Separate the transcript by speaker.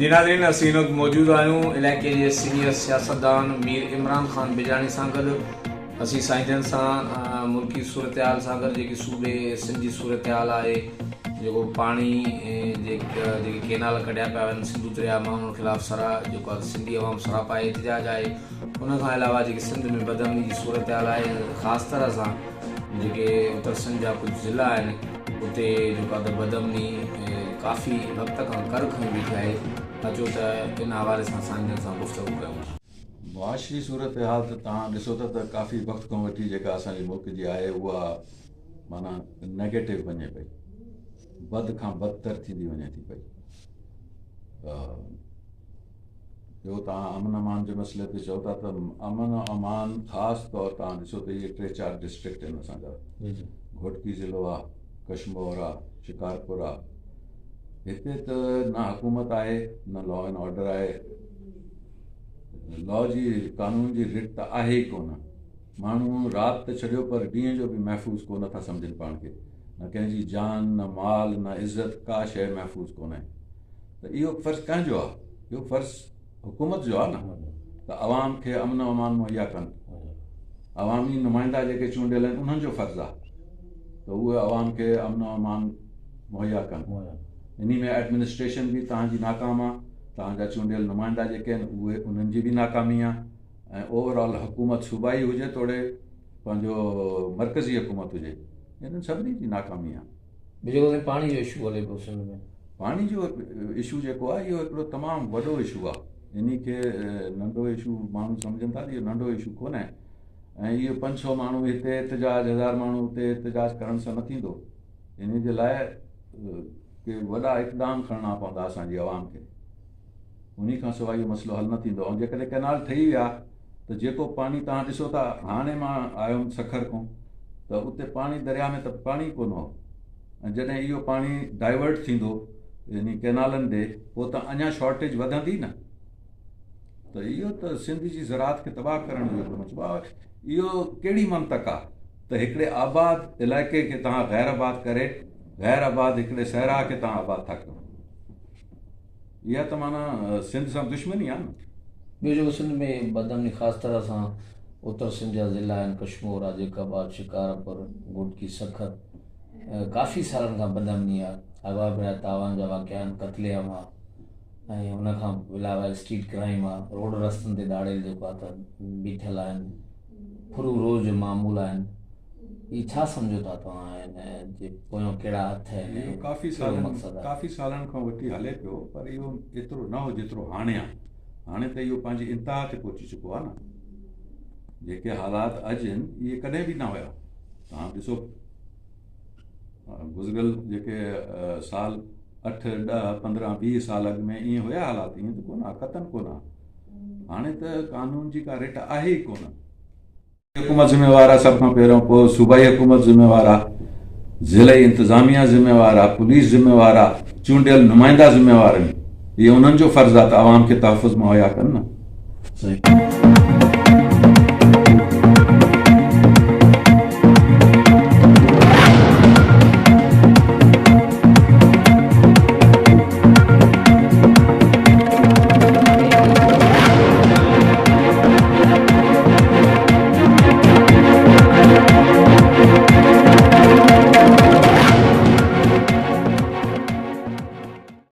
Speaker 1: जी नाज़रीन, असीं हिन वक़्तु मौजूदु आहियूं इलाइक़े जे सीनियर सियासतदान मीर इमरान ख़ान बिजाणी सां गॾु। असीं साईंजन सां मुल्की सूरत हाल सां गॾु जेकी सूबे सिंध जी सूरत हाल आहे, जेको पाणी जेके केनाल कढिया पिया वञनि सिंधु दरिया मां, उन ख़िलाफ़ु सराह जेको आहे सिंधी अवाम सरापा एहतिजाज आहे। उन खां अलावा जेकी सिंध में बदअमनी जी सूरत हाल आहे, ख़ासि तरह सां जेके उत्तर सिंध जा कुझु ज़िला आहिनि उते जेको आहे बदअमनी काफ़ी वक़्त खां कर खणी बीठी आहे। अचो त इन हवाले सां साईंजन सां गुफ़्तगू कयूं।
Speaker 2: मुआशी सूरत हाल त तव्हां ॾिसो त काफ़ी वक़्त खां वठी जेका असांजे मुल्क जी आहे उहा माना नेगेटिव वञे पई, बद खां बदतर थींदी वञे थी पई। ॿियो तव्हां अमन अमान जे मसइले ते चओ था त अमन अमान ख़ासि तौरु तव्हां ॾिसो त इहे 3-4 डिस्ट्रिक्ट आहिनि असांजा। घोटकी ज़िलो आहे, कश्मीर आहे, शिकारपुर आहे। हिते त न हुकूमत आहे न लॉ एंड ऑर्डर आहे, लॉ जी कानून जी रिट त आहे ई कोन। माण्हू राति त छॾियो पर ॾींहं जो बि महफ़ूज़ कोन था सम्झनि पाण खे। न कंहिंजी जान, न माल, न इज़त, का शइ महफ़ूज़ कोन आहे। त इहो फ़र्ज़ु कंहिंजो आहे? इहो फ़र्ज़ु हुकूमत जो आहे न, त अवाम खे अमन अमान मुहैया कनि। अवामी नुमाइंदा जेके चूंडियल आहिनि उन्हनि जो फ़र्ज़ु आहे त उहे अवाम खे अमन अमान मुहैया कनि। इन में एडमिनिस्ट्रेशन बि तव्हांजी नाकाम आहे, तव्हांजा चूंडियल नुमाइंदा जेके आहिनि उहे उन्हनि जी बि नाकामी आहे, ऐं ओवरऑल हुकूमत सूबाई हुजे तोड़े पंहिंजो मरकज़ी हुकूमत हुजे, इन्हनि सभिनी जी नाकामी आहे।
Speaker 1: जेको पाणी जो इशू हले पियो सिंध में,
Speaker 2: पाणी जो इशू जेको आहे इहो हिकिड़ो तमामु वॾो इशू आहे। इन खे नंढो इशू माण्हू सम्झनि था, इहो नंढो इशू कोन्हे। ऐं इहो 500 माण्हू हिते एहतिजाज, 1000 माण्हू हुते एहतिजाज करण सां न थींदो। इन जे लाइ के वॾा इक़दाम खणणा पवंदा असांजी आवाम खे, उन खां सवाइ इहो मसइलो हल न थींदो। ऐं जेकॾहिं कैनाल ठही विया त जेको पाणी तव्हां ॾिसो था, हाणे मां आयुमि सखर खां त उते पाणी दरिया में त पाणी कोन हो, ऐं जॾहिं इहो पाणी डाइवर्ट थींदो इन कैनालनि ॾे पोइ त अञा शॉर्टेज वधंदी न। त इहो त सिंध जी ज़राअत खे तबाह करण जो हिकिड़ो मसइलो आहे। इहो कहिड़ी मंतक आहे त हिकिड़े आबाद इलाइक़े खे तव्हां गैर आबाद करे, गैर आबाद हिकिड़े सहरा खे तव्हां आबाद था कयो? इहा त माना सिंध सां दुश्मनी आहे न।
Speaker 1: ॿियो जेको सिंध में बदअमनी ख़ासि तरह सां उत्तर सिंध जा ज़िला आहिनि, कश्मीर आहे, जेकाबाद, शिकारपुर, घोटकी, सखर, काफ़ी सालनि खां बदअमनी आहे। अगवा पिया तावान जा वाक़िया आहिनि, क़त्लेआम आहे, ऐं उनखां अलावा स्ट्रीट क्राइम आहे, रोड रस्तनि ते दाड़ेल जेको आहे त बीठल आहिनि, फुरू रोज़ मामूल आहिनि। ही छा सम्झो था तव्हां हिन जे पोयों कहिड़ा हथ आहिनि?
Speaker 2: इहो काफ़ी सालनि खां वठी हले पियो, पर इहो एतिरो न हो जेतिरो हाणे आहे। हाणे त इहो पंहिंजी इंतिहा ते पहुची चुको आहे न। जेके हालात अॼु आहिनि इहे कॾहिं बि न हुया। तव्हां ॾिसो गुज़िरियल जेके साल 8, 10, 15, 20 साल अॻु में ईअं हुया हालात, ईअं त कोन आहे, क़तन कोन आहे। हाणे त कानून जी का रिट आहे ई कोन। हुकूमत ज़िम्मेवार आहे सभ खां पहिरियों, पोइ सूबाई हुकूमत ज़िम्मेवार आहे, ज़िले इंतिज़ामिया ज़िम्मेवार आहे, पुलिस ज़िम्मेवार आहे, चूंडियल नुमाइंदा ज़िम्मेवार आहिनि। इहो उन्हनि जो फ़र्ज़ु आहे त आवाम खे तहफ़ुज़ मुहैया कनि न।
Speaker 1: सही।